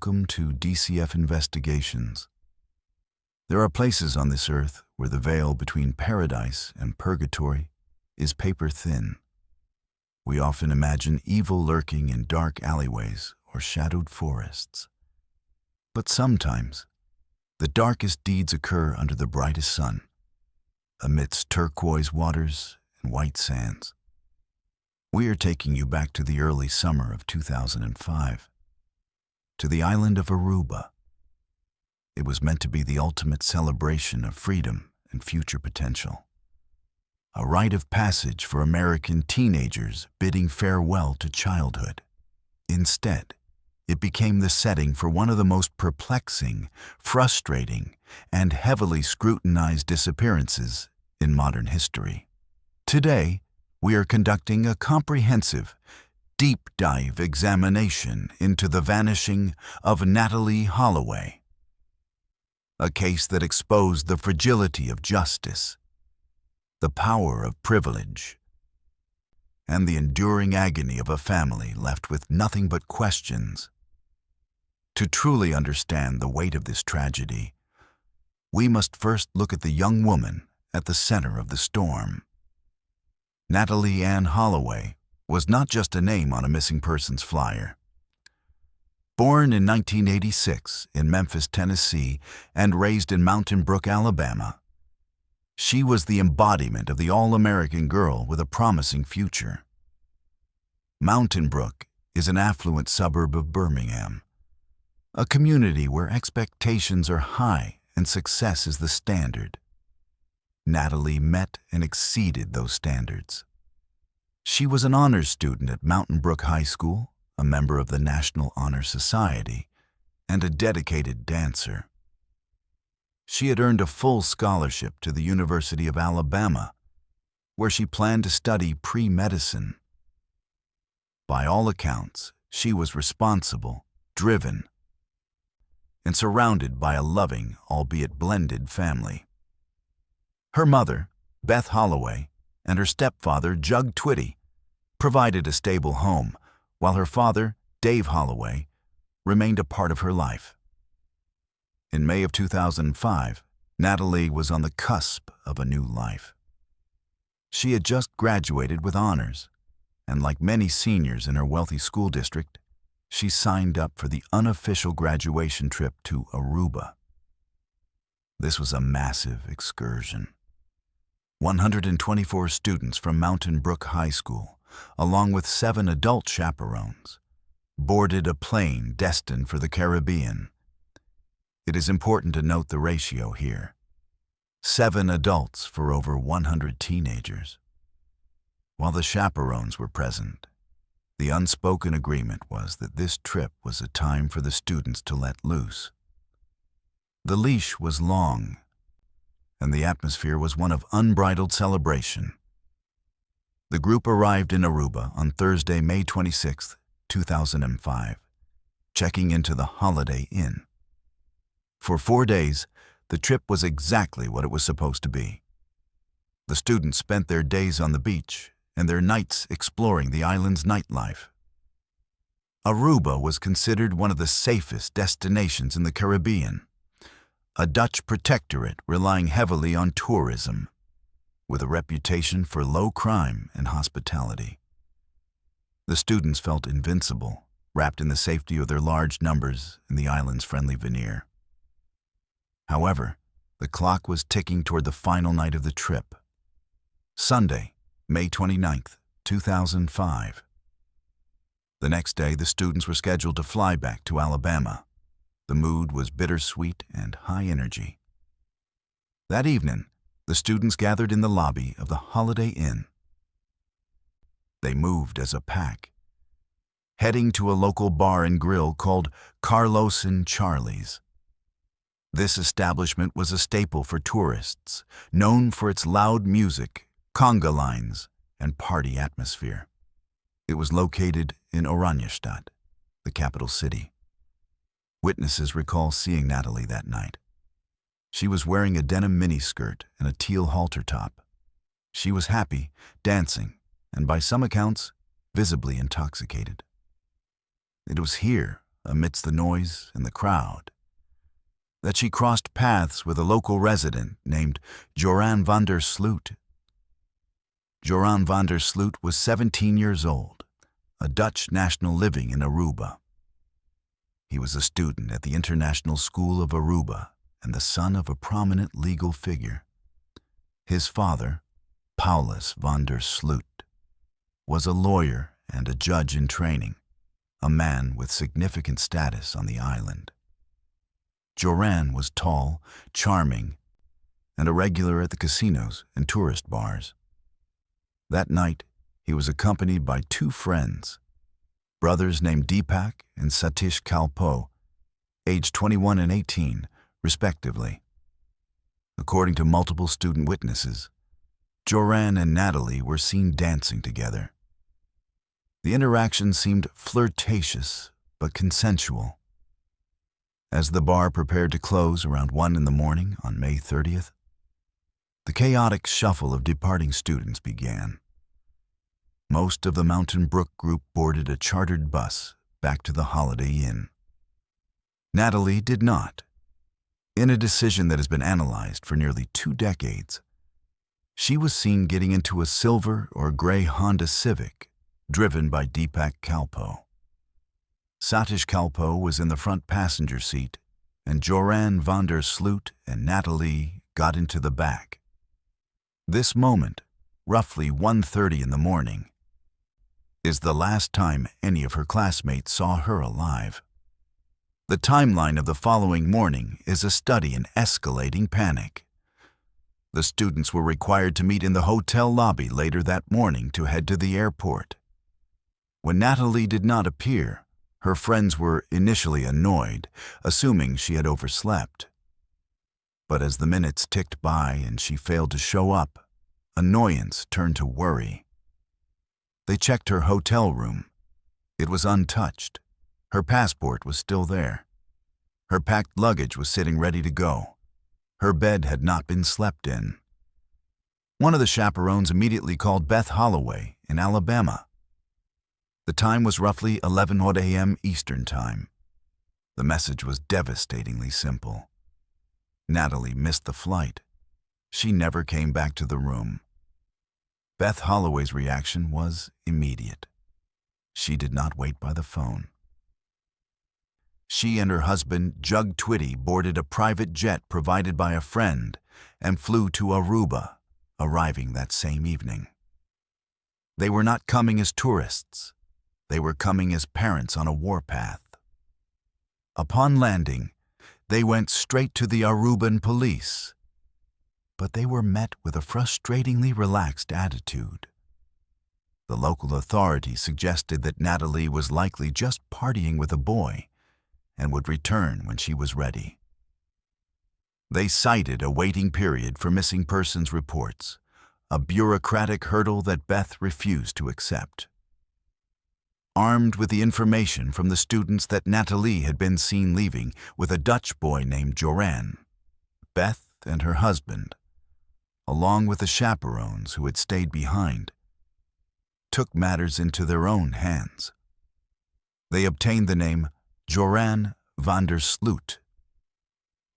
welcome to DCF Investigations. There are places on this earth where the veil between paradise and purgatory is paper thin. We often imagine evil lurking in dark alleyways or shadowed forests. But sometimes, the darkest deeds occur under the brightest sun, amidst turquoise waters and white sands. We are taking you back to the early summer of 2005, to the island of Aruba. It was meant to be the ultimate celebration of freedom and future potential. A rite of passage for American teenagers bidding farewell to childhood. Instead, it became the setting for one of the most perplexing, frustrating, and heavily scrutinized disappearances in modern history. Today, we are conducting a comprehensive, deep dive examination into the vanishing of Natalee Holloway. A case that exposed the fragility of justice, the power of privilege, and the enduring agony of a family left with nothing but questions. To truly understand the weight of this tragedy, we must first look at the young woman at the center of the storm. Natalee Ann Holloway was not just a name on a missing persons flyer. Born in 1986 in Memphis, Tennessee, and raised in Mountain Brook, Alabama, she was the embodiment of the all-American girl with a promising future. Mountain Brook is an affluent suburb of Birmingham, a community where expectations are high and success is the standard. Natalee met and exceeded those standards. She was an honors student at Mountain Brook High School, a member of the National Honor Society, and a dedicated dancer. She had earned a full scholarship to the University of Alabama, where she planned to study pre-medicine. By all accounts, she was responsible, driven, and surrounded by a loving, albeit blended, family. Her mother, Beth Holloway, and her stepfather, Jug Twitty, provided a stable home, while her father, Dave Holloway, remained a part of her life. In May of 2005, Natalee was on the cusp of a new life. She had just graduated with honors, and like many seniors in her wealthy school district, she signed up for the unofficial graduation trip to Aruba. This was a massive excursion. 124 students from Mountain Brook High School, along with 7 adult chaperones, boarded a plane destined for the Caribbean. It is important to note the ratio here: 7 adults for over 100 teenagers. While the chaperones were present, the unspoken agreement was that this trip was a time for the students to let loose. The leash was long, and the atmosphere was one of unbridled celebration. The group arrived in Aruba on Thursday, May 26, 2005, checking into the Holiday Inn. For 4 days, the trip was exactly what it was supposed to be. The students spent their days on the beach and their nights exploring the island's nightlife. Aruba was considered one of the safest destinations in the Caribbean, a Dutch protectorate relying heavily on tourism, with a reputation for low crime and hospitality. The students felt invincible, wrapped in the safety of their large numbers and the island's friendly veneer. However, the clock was ticking toward the final night of the trip. Sunday, May 29, 2005. The next day, the students were scheduled to fly back to Alabama. The mood was bittersweet and high energy. That evening, the students gathered in the lobby of the Holiday Inn. They moved as a pack, heading to a local bar and grill called Carlos and Charlie's. This establishment was a staple for tourists, known for its loud music, conga lines, and party atmosphere. It was located in Oranjestad, the capital city. Witnesses recall seeing Natalee that night. She was wearing a denim miniskirt and a teal halter top. She was happy, dancing, and by some accounts, visibly intoxicated. It was here, amidst the noise and the crowd, that she crossed paths with a local resident named Joran van der Sloot. Joran van der Sloot was 17 years old, a Dutch national living in Aruba. He was a student at the International School of Aruba and the son of a prominent legal figure. His father, Paulus van der Sloot, was a lawyer and a judge in training, a man with significant status on the island. Joran was tall, charming, and a regular at the casinos and tourist bars. That night, he was accompanied by two friends, brothers named Deepak and Satish Kalpo, aged 21 and 18, respectively. According to multiple student witnesses, Joran and Natalee were seen dancing together. The interaction seemed flirtatious but consensual. As the bar prepared to close around 1 in the morning on May 30th, the chaotic shuffle of departing students began. Most of the Mountain Brook group boarded a chartered bus back to the Holiday Inn. Natalee did not. In a decision that has been analyzed for nearly 2 decades, she was seen getting into a silver or gray Honda Civic driven by Deepak Kalpo. Satish Kalpo was in the front passenger seat, and Joran van der Sloot and Natalee got into the back. This moment, roughly 1:30 in the morning, is the last time any of her classmates saw her alive. The timeline of the following morning is a study in escalating panic. The students were required to meet in the hotel lobby later that morning to head to the airport. When Natalee did not appear, her friends were initially annoyed, assuming she had overslept. But as the minutes ticked by and she failed to show up, annoyance turned to worry. They checked her hotel room. It was untouched. Her passport was still there. Her packed luggage was sitting ready to go. Her bed had not been slept in. One of the chaperones immediately called Beth Holloway in Alabama. The time was roughly 11 a.m. Eastern Time. The message was devastatingly simple. Natalee missed the flight. She never came back to the room. Beth Holloway's reaction was immediate. She did not wait by the phone. She and her husband, Jug Twitty, boarded a private jet provided by a friend and flew to Aruba, arriving that same evening. They were not coming as tourists. They were coming as parents on a warpath. Upon landing, they went straight to the Aruban police. But they were met with a frustratingly relaxed attitude. The local authorities suggested that Natalee was likely just partying with a boy and would return when she was ready. They cited a waiting period for missing persons reports, a bureaucratic hurdle that Beth refused to accept. Armed with the information from the students that Natalee had been seen leaving with a Dutch boy named Joran, Beth and her husband, along with the chaperones who had stayed behind, took matters into their own hands. They obtained the name Joran van der Sloot.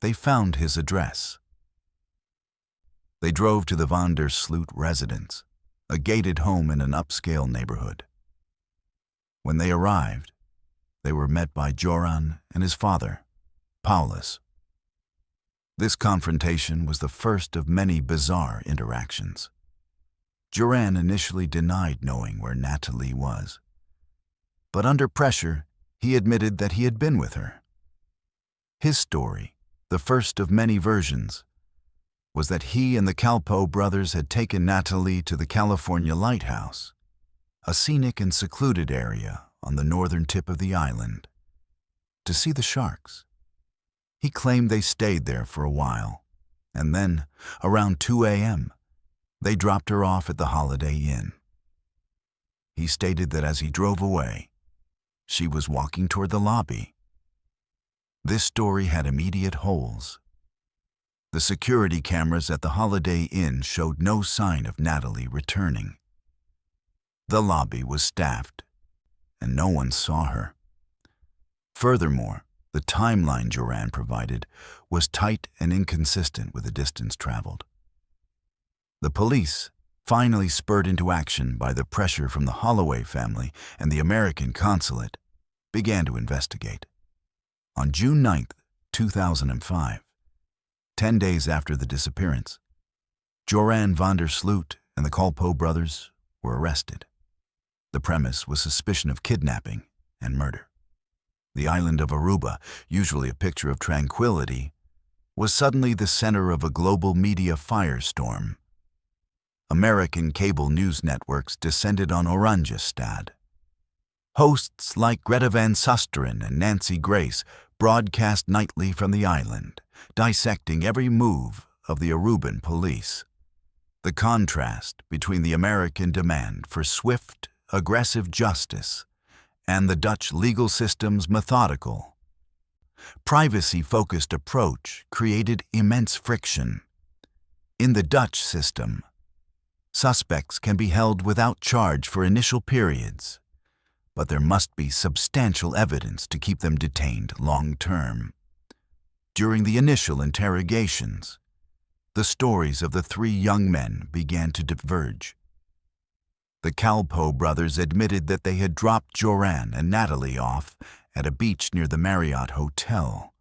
They found his address. They drove to the van der Sloot residence, a gated home in an upscale neighborhood. When they arrived, they were met by Joran and his father, Paulus. This confrontation was the first of many bizarre interactions. Joran initially denied knowing where Natalee was, but under pressure, he admitted that he had been with her. His story, the first of many versions, was that he and the Kalpo brothers had taken Natalee to the California Lighthouse, a scenic and secluded area on the northern tip of the island, to see the sharks. He claimed they stayed there for a while, and then, around 2 a.m., they dropped her off at the Holiday Inn. He stated that as he drove away, she was walking toward the lobby. This story had immediate holes. The security cameras at the Holiday Inn showed no sign of Natalee returning. The lobby was staffed, and no one saw her. Furthermore, the timeline Joran provided was tight and inconsistent with the distance traveled. The police, finally spurred into action by the pressure from the Holloway family and the American consulate, began to investigate. On June 9, 2005, 10 days after the disappearance, Joran van der Sloot and the Kalpoe brothers were arrested. The premise was suspicion of kidnapping and murder. The island of Aruba, usually a picture of tranquility, was suddenly the center of a global media firestorm. American cable news networks descended on Oranjestad. Hosts like Greta Van Susteren and Nancy Grace broadcast nightly from the island, dissecting every move of the Aruban police. The contrast between the American demand for swift, aggressive justice and the Dutch legal system's methodical, privacy-focused approach created immense friction. In the Dutch system, suspects can be held without charge for initial periods, but there must be substantial evidence to keep them detained long-term. During the initial interrogations, the stories of the three young men began to diverge. The Kalpoe brothers admitted that they had dropped Joran and Natalee off at a beach near the Marriott Hotel,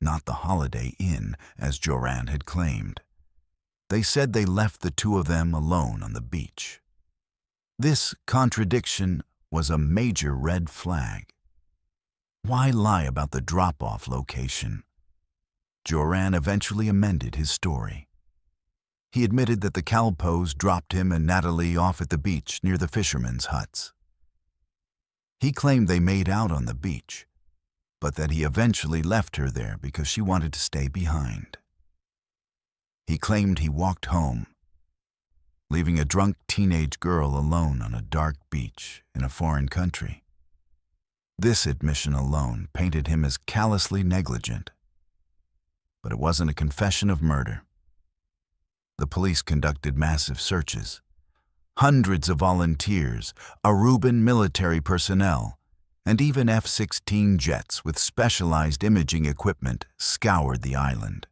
not the Holiday Inn, as Joran had claimed. They said they left the two of them alone on the beach. This contradiction was a major red flag. Why lie about the drop-off location? Joran eventually amended his story. He admitted that the Kalpoes dropped him and Natalee off at the beach near the fishermen's huts. He claimed they made out on the beach, but that he eventually left her there because she wanted to stay behind. He claimed he walked home, leaving a drunk teenage girl alone on a dark beach in a foreign country. This admission alone painted him as callously negligent. But it wasn't a confession of murder. The police conducted massive searches. Hundreds of volunteers, Aruban military personnel, and even F-16 jets with specialized imaging equipment scoured the island.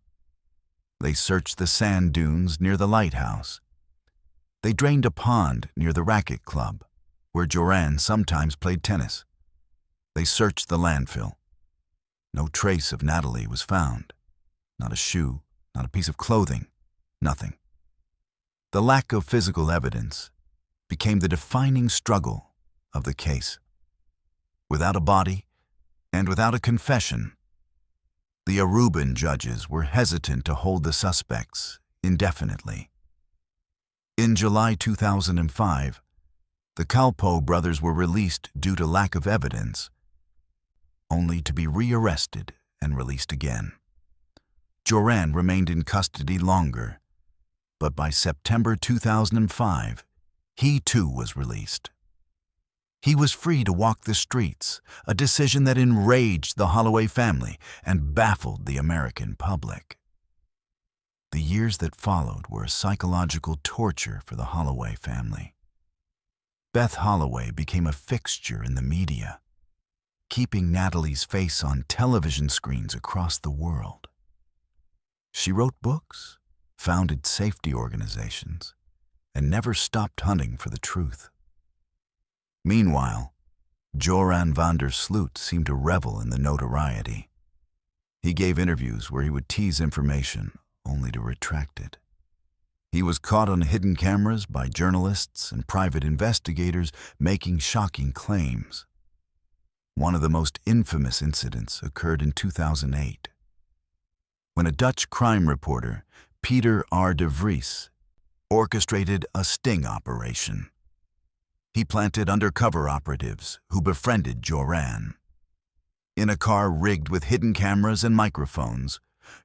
They searched the sand dunes near the lighthouse. They drained a pond near the racket club, where Joran sometimes played tennis. They searched the landfill. No trace of Natalee was found. Not a shoe, not a piece of clothing, nothing. The lack of physical evidence became the defining struggle of the case. Without a body and without a confession, the Aruban judges were hesitant to hold the suspects indefinitely. In July 2005, the Kalpoe brothers were released due to lack of evidence, only to be rearrested and released again. Joran remained in custody longer, but by September 2005, he too was released. He was free to walk the streets, a decision that enraged the Holloway family and baffled the American public. The years that followed were a psychological torture for the Holloway family. Beth Holloway became a fixture in the media, keeping Natalee's face on television screens across the world. She wrote books, founded safety organizations, and never stopped hunting for the truth. Meanwhile, Joran van der Sloot seemed to revel in the notoriety. He gave interviews where he would tease information only to retract it. He was caught on hidden cameras by journalists and private investigators making shocking claims. One of the most infamous incidents occurred in 2008, when a Dutch crime reporter, Peter R. de Vries, orchestrated a sting operation. He planted undercover operatives who befriended Joran. In a car rigged with hidden cameras and microphones,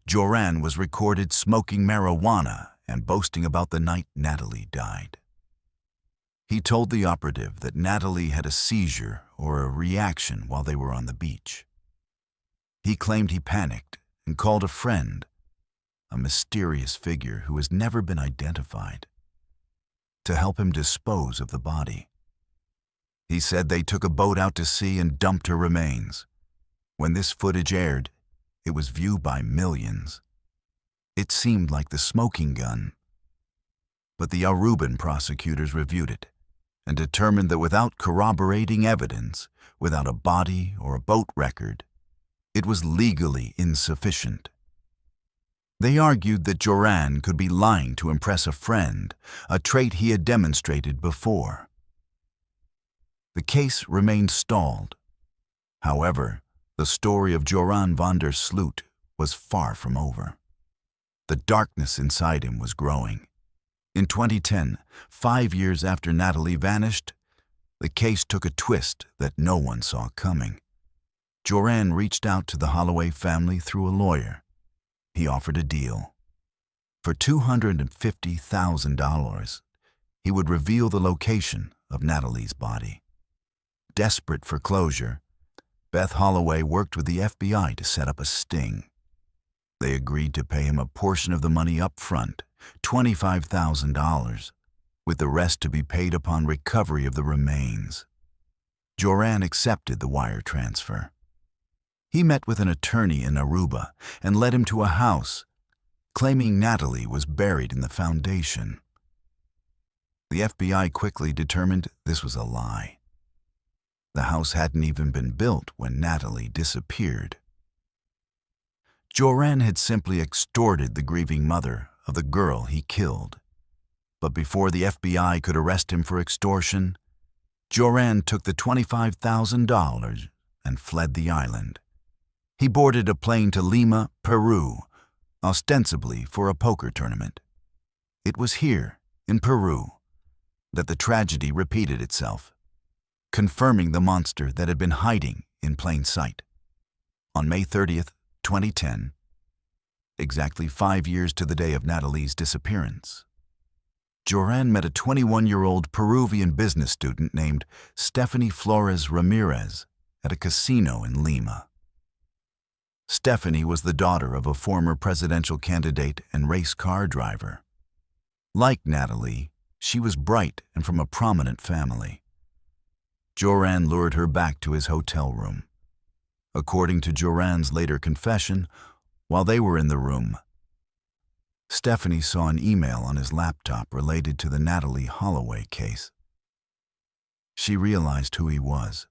Joran was recorded smoking marijuana and boasting about the night Natalee died. He told the operative that Natalee had a seizure or a reaction while they were on the beach. He claimed he panicked and called a friend, a mysterious figure who has never been identified, to help him dispose of the body. He said they took a boat out to sea and dumped her remains. When this footage aired, it was viewed by millions. It seemed like the smoking gun. But the Aruban prosecutors reviewed it and determined that without corroborating evidence, without a body or a boat record, it was legally insufficient. They argued that Joran could be lying to impress a friend, a trait he had demonstrated before. The case remained stalled. However, the story of Joran van der Sloot was far from over. The darkness inside him was growing. In 2010, 5 years after Natalee vanished, the case took a twist that no one saw coming. Joran reached out to the Holloway family through a lawyer. He offered a deal. For $250,000, he would reveal the location of Natalee's body. Desperate for closure, Beth Holloway worked with the FBI to set up a sting. They agreed to pay him a portion of the money up front, $25,000, with the rest to be paid upon recovery of the remains. Joran accepted the wire transfer. He met with an attorney in Aruba and led him to a house, claiming Natalee was buried in the foundation. The FBI quickly determined this was a lie. The house hadn't even been built when Natalee disappeared. Joran had simply extorted the grieving mother of the girl he killed. But before the FBI could arrest him for extortion, Joran took the $25,000 and fled the island. He boarded a plane to Lima, Peru, ostensibly for a poker tournament. It was here, in Peru, that the tragedy repeated itself, confirming the monster that had been hiding in plain sight. On May 30th, 2010, exactly 5 years to the day of Natalee's disappearance, Joran met a 21-year-old Peruvian business student named Stephany Flores Ramirez at a casino in Lima. Stephany was the daughter of a former presidential candidate and race car driver. Like Natalee, she was bright and from a prominent family. Joran lured her back to his hotel room. According to Joran's later confession, while they were in the room, Stephany saw an email on his laptop related to the Natalee Holloway case. She realized who he was.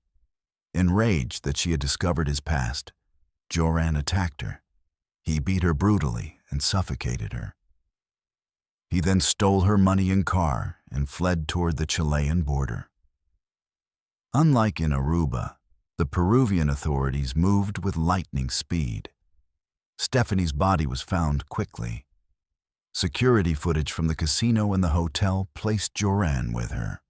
Enraged that she had discovered his past, Joran attacked her. He beat her brutally and suffocated her. He then stole her money and car and fled toward the Chilean border. Unlike in Aruba, the Peruvian authorities moved with lightning speed. Stephany's body was found quickly. Security footage from the casino and the hotel placed Joran with her.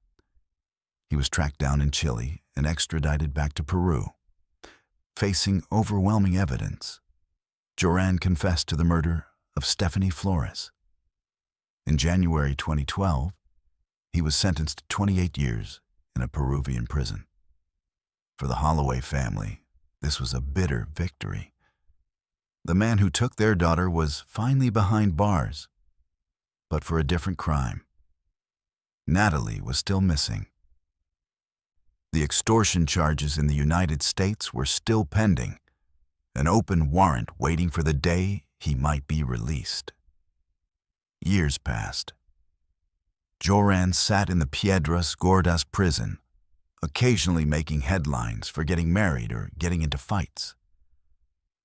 He was tracked down in Chile and extradited back to Peru. Facing overwhelming evidence, Joran confessed to the murder of Stephany Flores. In January 2012, he was sentenced to 28 years in a Peruvian prison. For the Holloway family, this was a bitter victory. The man who took their daughter was finally behind bars, but for a different crime. Natalee was still missing. The extortion charges in the United States were still pending, an open warrant waiting for the day he might be released. Years passed. Joran sat in the Piedras Gordas prison, occasionally making headlines for getting married or getting into fights.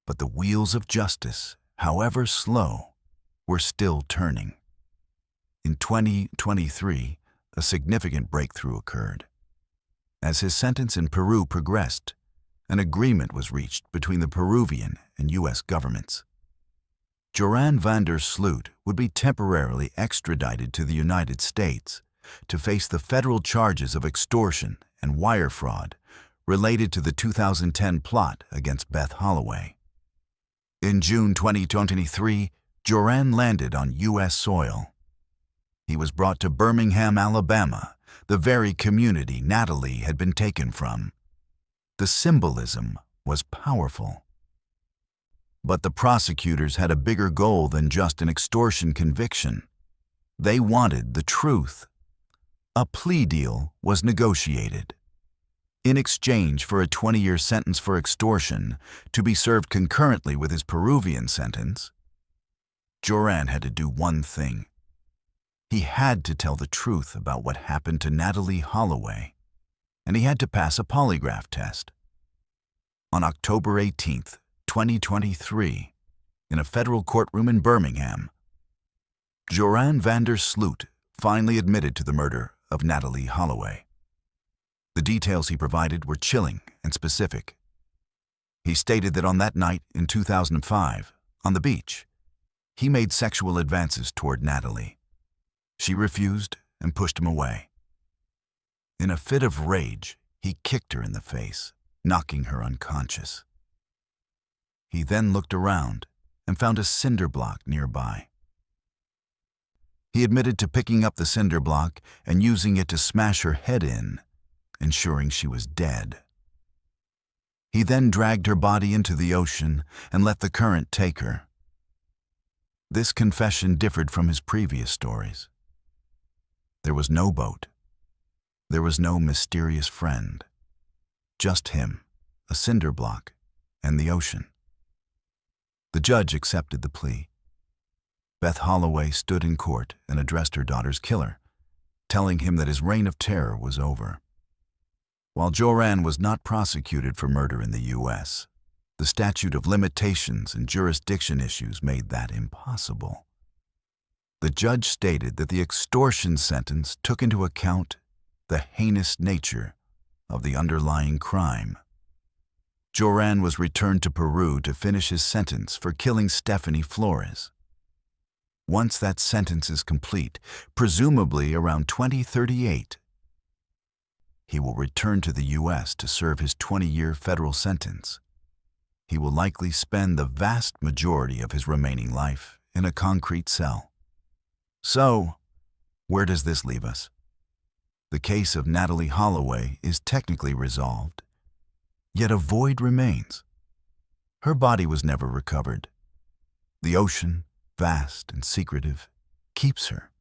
But the wheels of justice, however slow, were still turning. In 2023, a significant breakthrough occurred. As his sentence in Peru progressed, an agreement was reached between the Peruvian and U.S. governments. Joran van der Sloot would be temporarily extradited to the United States to face the federal charges of extortion and wire fraud related to the 2010 plot against Beth Holloway. In June 2023, Joran landed on U.S. soil. He was brought to Birmingham, Alabama, the very community Natalee had been taken from. The symbolism was powerful. But the prosecutors had a bigger goal than just an extortion conviction. They wanted the truth. A plea deal was negotiated. In exchange for a 20-year sentence for extortion to be served concurrently with his Peruvian sentence, Joran had to do one thing. He had to tell the truth about what happened to Natalee Holloway, and he had to pass a polygraph test. On October 18, 2023, in a federal courtroom in Birmingham, Joran van der Sloot finally admitted to the murder of Natalee Holloway. The details he provided were chilling and specific. He stated that on that night in 2005, on the beach, he made sexual advances toward Natalee. She refused and pushed him away. In a fit of rage, he kicked her in the face, knocking her unconscious. He then looked around and found a cinder block nearby. He admitted to picking up the cinder block and using it to smash her head in, ensuring she was dead. He then dragged her body into the ocean and let the current take her. This confession differed from his previous stories. There was no boat. There was no mysterious friend. Just him, a cinder block, and the ocean. The judge accepted the plea. Beth Holloway stood in court and addressed her daughter's killer, telling him that his reign of terror was over. While Joran was not prosecuted for murder in the U.S., the statute of limitations and jurisdiction issues made that impossible. The judge stated that the extortion sentence took into account the heinous nature of the underlying crime. Joran was returned to Peru to finish his sentence for killing Stephany Flores. Once that sentence is complete, presumably around 2038, he will return to the U.S. to serve his 20-year federal sentence. He will likely spend the vast majority of his remaining life in a concrete cell. So, where does this leave us? The case of Natalee Holloway is technically resolved, yet a void remains. Her body was never recovered. The ocean, vast and secretive, keeps her.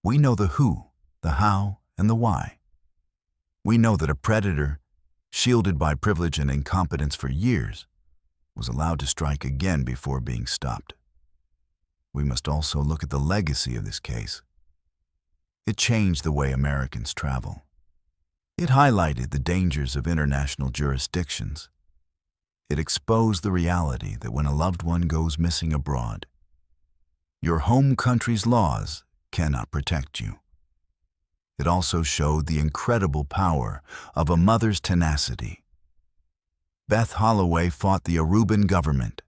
We know the who, the how, and the why. We know that a predator, shielded by privilege and incompetence for years, was allowed to strike again before being stopped. We must also look at the legacy of this case. It changed the way Americans travel. It highlighted the dangers of international jurisdictions. It exposed the reality that when a loved one goes missing abroad, your home country's laws cannot protect you. It also showed the incredible power of a mother's tenacity. Beth Holloway fought the Aruban government,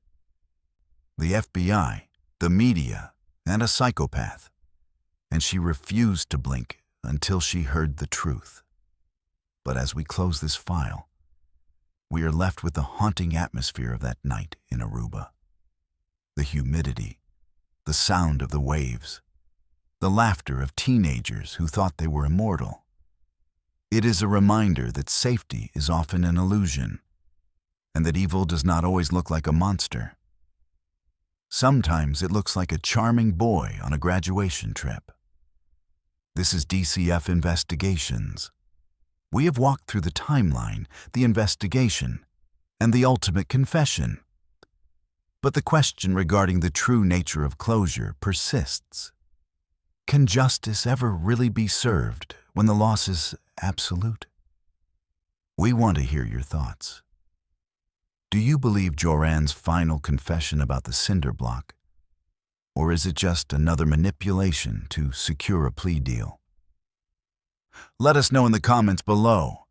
the FBI, the media, and a psychopath, and she refused to blink until she heard the truth. But as we close this file, we are left with the haunting atmosphere of that night in Aruba. The humidity, the sound of the waves, the laughter of teenagers who thought they were immortal. It is a reminder that safety is often an illusion, and that evil does not always look like a monster. Sometimes it looks like a charming boy on a graduation trip. This is DCF Investigations. We have walked through the timeline, the investigation, and the ultimate confession. But the question regarding the true nature of closure persists. Can justice ever really be served when the loss is absolute? We want to hear your thoughts. Do you believe Joran's final confession about the cinder block? Or is it just another manipulation to secure a plea deal? Let us know in the comments below.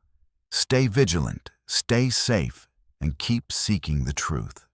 Stay vigilant, stay safe, and keep seeking the truth.